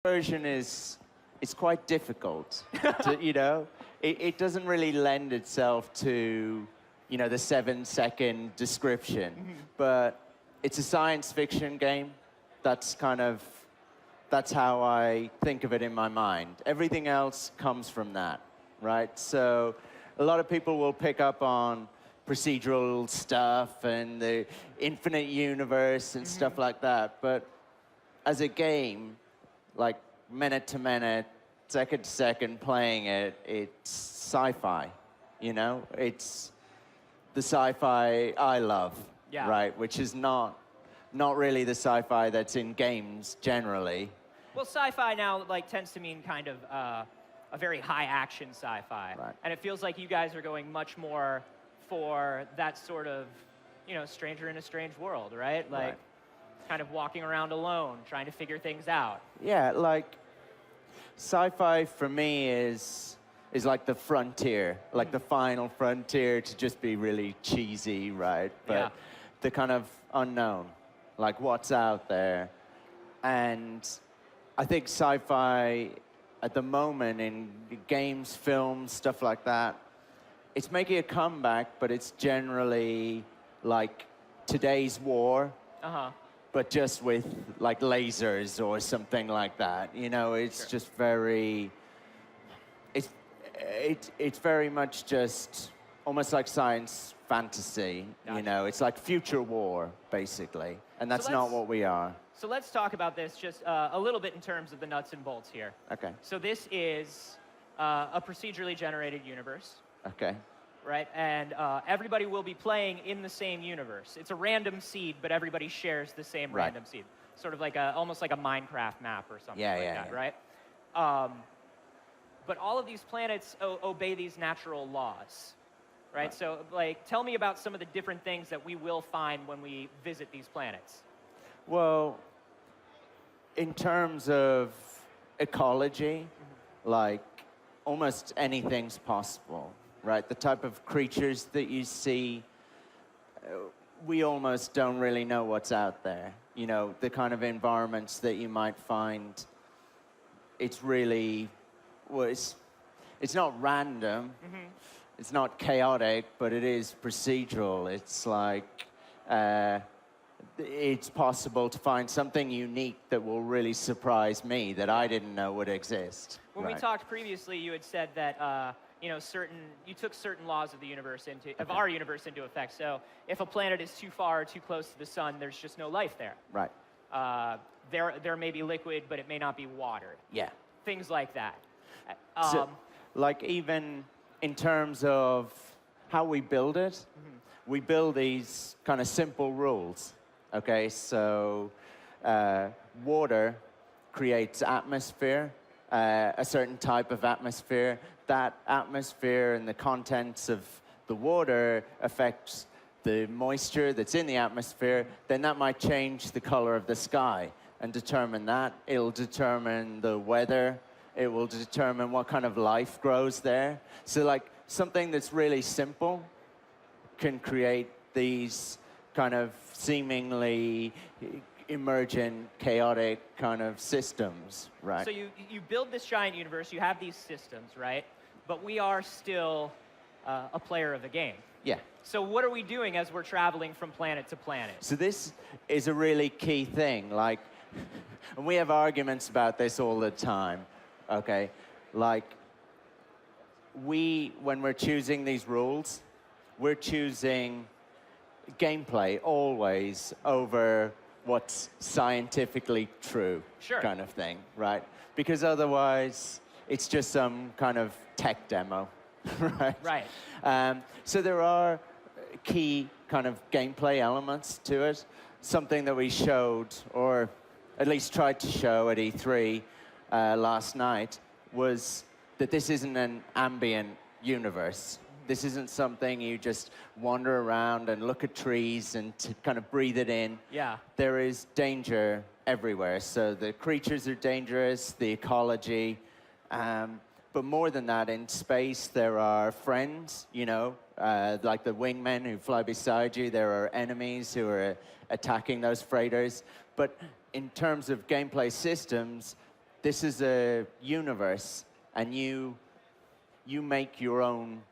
version is quite difficult. It doesn't really lend itself to the 7-second description, but it's a science fiction game. That's how I think of it in my mind. Everything else comes from that, right? So a lot of people will pick up on procedural stuff and the infinite universe and stuff like that, but as a game, like minute to minute, second to second playing it, it's sci-fi, It's the sci-fi I love, right? Which is not really the sci-fi that's in games generally. Well, sci-fi now tends to mean kind of a very high action sci-fi. Right. And it feels like you guys are going much more for that sort of, stranger in a strange world, right? Like kind of walking around alone, trying to figure things out. Yeah, sci-fi for me is like the frontier, like the final frontier, to just be really cheesy, right? But the kind of unknown, like what's out there. And I think sci-fi at the moment in games, films, stuff like that, it's making a comeback, but it's generally like today's war, but just with lasers or something like that. It's just very, it's very much just almost like science fantasy. Gotcha. It's like future war basically, and that's not what we are. So let's talk about this just a little bit in terms of the nuts and bolts here. Okay. So this is a procedurally generated universe. Okay. Right, and everybody will be playing in the same universe. It's a random seed, but everybody shares the same random seed. Sort of like almost like a Minecraft map or something that, right? But all of these planets obey these natural laws, right? So, tell me about some of the different things that we will find when we visit these planets. Well, in terms of ecology, almost anything's possible. Right, the type of creatures that you see, we almost don't really know what's out there. The kind of environments that you might find, it's really, it's not random, it's not chaotic, but it is procedural. It's it's possible to find something unique that will really surprise me that I didn't know would exist. When we talked previously, you had said that you took certain laws of the universe of our universe into effect. So if a planet is too far or too close to the sun, there's just no life there. Right. There may be liquid, but it may not be water. Yeah. Things like that. So, even in terms of how we build it, we build these kind of simple rules. Okay, so water creates atmosphere, a certain type of atmosphere. That atmosphere and the contents of the water affects the moisture that's in the atmosphere. Then that might change the color of the sky and determine that. It'll determine the weather. It will determine what kind of life grows there. So something that's really simple can create these kind of seemingly emergent, chaotic kind of systems, right? So you build this giant universe, you have these systems, right? But we are still a player of the game. Yeah. So what are we doing as we're traveling from planet to planet? So this is a really key thing. And we have arguments about this all the time, okay? When we're choosing these rules, we're choosing gameplay always over what's scientifically true kind of thing, right? Because otherwise, it's just some kind of tech demo, right? Right. So there are key kind of gameplay elements to it. Something that we showed, or at least tried to show at E3 last night, was that this isn't an ambient universe. This isn't something you just wander around and look at trees and to kind of breathe it in. Yeah. There is danger everywhere. So the creatures are dangerous, the ecology. But more than that, in space, there are friends, like the wingmen who fly beside you. There are enemies who are attacking those freighters. But in terms of gameplay systems, this is a universe, and you make your own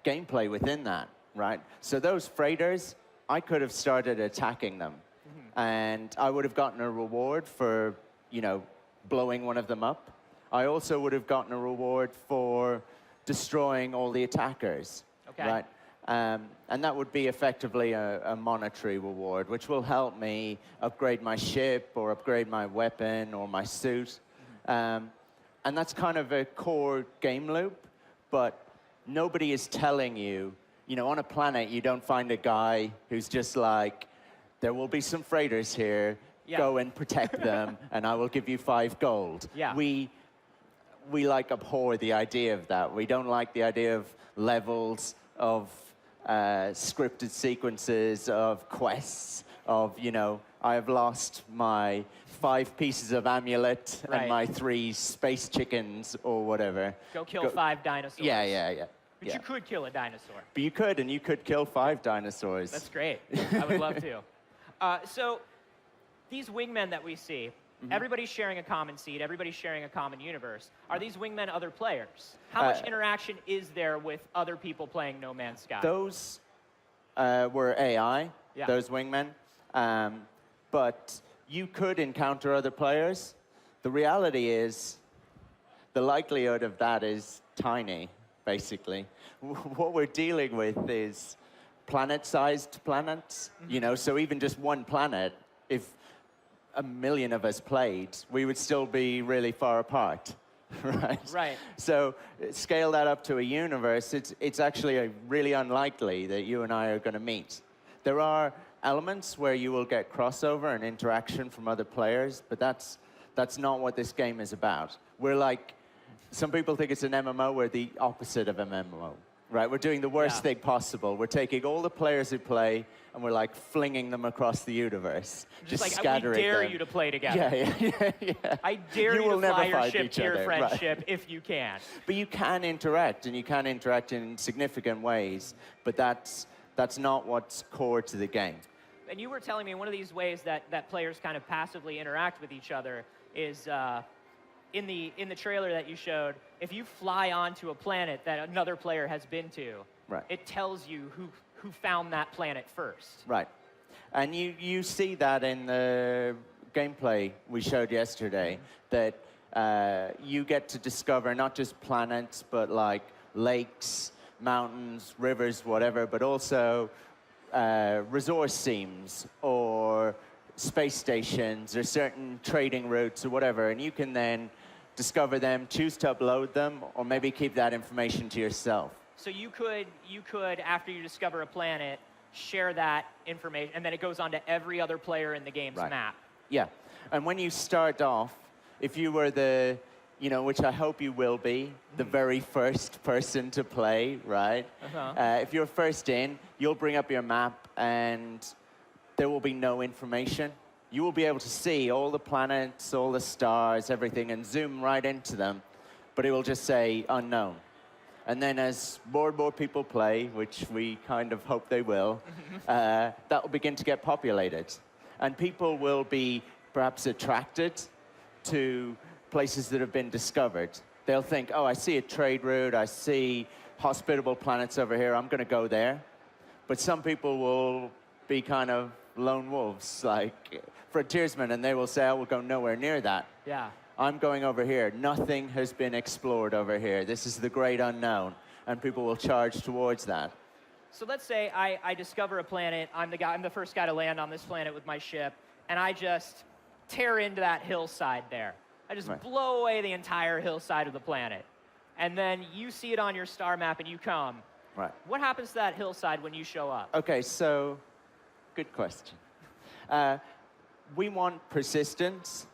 gameplay within that, right? So those freighters, I could have started attacking them, and I would have gotten a reward for, blowing one of them up. I also would have gotten a reward for destroying all the attackers, right? And that would be effectively a monetary reward, which will help me upgrade my ship or upgrade my weapon or my suit. And that's kind of a core game loop, but nobody is telling you, on a planet, you don't find a guy who's just like, there will be some freighters here, go and protect them, and I will give you 5 gold. Yeah. We abhor the idea of that. We don't like the idea of levels, of scripted sequences, of quests, of, I have lost my 5 pieces of amulet and my 3 space chickens or whatever. Go kill 5 dinosaurs. Yeah. But you could kill a dinosaur. But you could, and you could kill 5 dinosaurs. That's great. I would love to. So these wingmen that we see, everybody's sharing a common seed, everybody's sharing a common universe. Are these wingmen other players? How much interaction is there with other people playing No Man's Sky? Those were AI, those wingmen. But you could encounter other players. The reality is, the likelihood of that is tiny, basically. What we're dealing with is planet-sized planets. So even just one planet, if 1 million of us played, we would still be really far apart, right? So scale that up to a universe, it's actually really unlikely that you and I are going to meet. There are elements where you will get crossover and interaction from other players, but that's not what this game is about. We're like, some people think it's an MMO, we're the opposite of an MMO, right? We're doing the worst thing possible. We're taking all the players who play, and we're like flinging them across the universe, just like, scattering them. I dare you to play together. Yeah. I dare you to fly your ship to your friend's ship if you can. But you can interact, and you can interact in significant ways, but that's not what's core to the game. And you were telling me one of these ways that players kind of passively interact with each other is in the trailer that you showed, if you fly onto a planet that another player has been to, it tells you who found that planet first. Right. And you see that in the gameplay we showed yesterday, that you get to discover not just planets, but like lakes, mountains, rivers, whatever, but also resource seams or space stations or certain trading routes or whatever, and you can then discover them, choose to upload them, or maybe keep that information to yourself. So you could, after you discover a planet, share that information, and then it goes on to every other player in the game's map. Yeah, and when you start off, if you were the, which I hope you will be, the very first person to play, right? If you're first in, you'll bring up your map, and there will be no information. You will be able to see all the planets, all the stars, everything, and zoom right into them, but it will just say unknown. And then as more and more people play, which we kind of hope they will, that will begin to get populated. And people will be perhaps attracted to places that have been discovered. They'll think, oh, I see a trade route, I see hospitable planets over here, I'm going to go there. But some people will be kind of lone wolves, like frontiersmen, and they will say, I will go nowhere near that. Yeah. I'm going over here. Nothing has been explored over here. This is the great unknown, and people will charge towards that. So let's say I discover a planet, I'm the first guy to land on this planet with my ship, and I just tear into that hillside there. I just blow away the entire hillside of the planet. And then you see it on your star map and you come. Right. What happens to that hillside when you show up? Okay, so good question. We want persistence,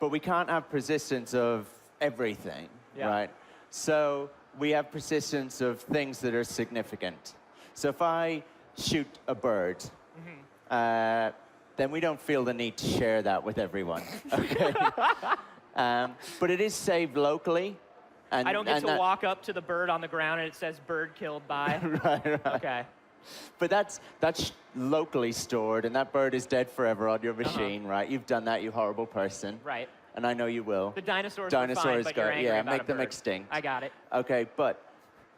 but we can't have persistence of everything, right? So we have persistence of things that are significant. So if I shoot a bird, then we don't feel the need to share that with everyone, okay? But it is saved locally. And, I don't get to walk up to the bird on the ground and it says bird killed by. Right. Okay. But that's locally stored, and that bird is dead forever on your machine, right? You've done that, you horrible person. Right. and I know you will. The dinosaurs were fine, but you're angry yeah, about make a them bird. extinct. I got it. Okay, but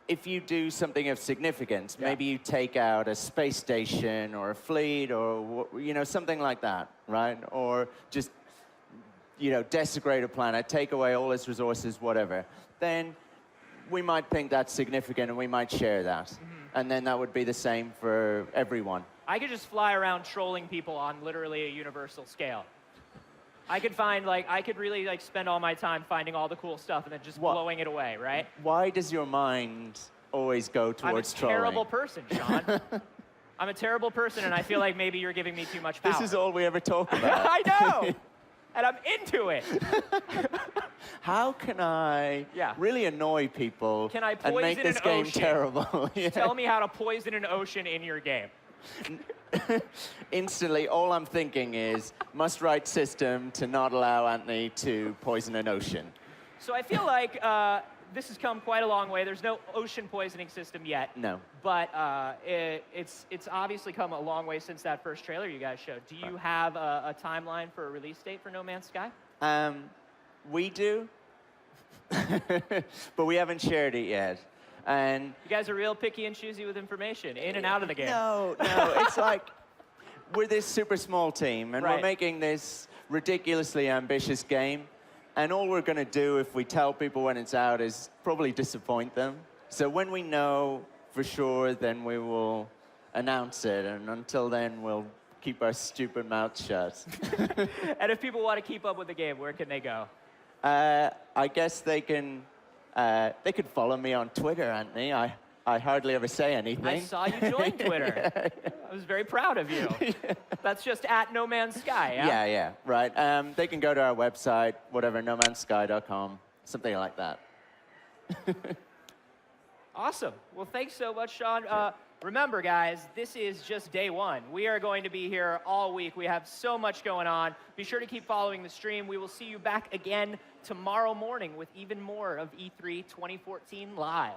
if you do something of significance, maybe you take out a space station or a fleet or something like that, right? Or just desecrate a planet, take away all its resources, whatever. Then we might think that's significant and we might share that. And then that would be the same for everyone. I could just fly around trolling people on literally a universal scale. I could really spend all my time finding all the cool stuff and then just blowing it away, right? Why does your mind always go towards trolling? I'm a terrible person, Sean. I'm a terrible person, and I feel like maybe you're giving me too much power. This is all we ever talk about. I know! And I'm into it. How can I really annoy people and make this game terrible? Tell me how to poison an ocean in your game. Instantly, all I'm thinking is, must write system to not allow Anthony to poison an ocean. So I feel like this has come quite a long way. There's no ocean poisoning system yet. No. But it's obviously come a long way since that first trailer you guys showed. Do you have a timeline for a release date for No Man's Sky? We do, but we haven't shared it yet. And you guys are real picky and choosy with information, in and out of the game. No, it's like we're this super small team, and we're making this ridiculously ambitious game. And all we're going to do if we tell people when it's out is probably disappoint them. So when we know for sure, then we will announce it. And until then, we'll keep our stupid mouths shut. And if people want to keep up with the game, where can they go? I guess they can follow me on Twitter, Anthony. I hardly ever say anything. I saw you join Twitter. I was very proud of you. That's just at No Man's Sky, yeah? Yeah, right. They can go to our website, whatever, nomansky.com, something like that. Awesome. Well, thanks so much, Sean. Remember, guys, this is just day one. We are going to be here all week. We have so much going on. Be sure to keep following the stream. We will see you back again tomorrow morning with even more of E3 2014 Live.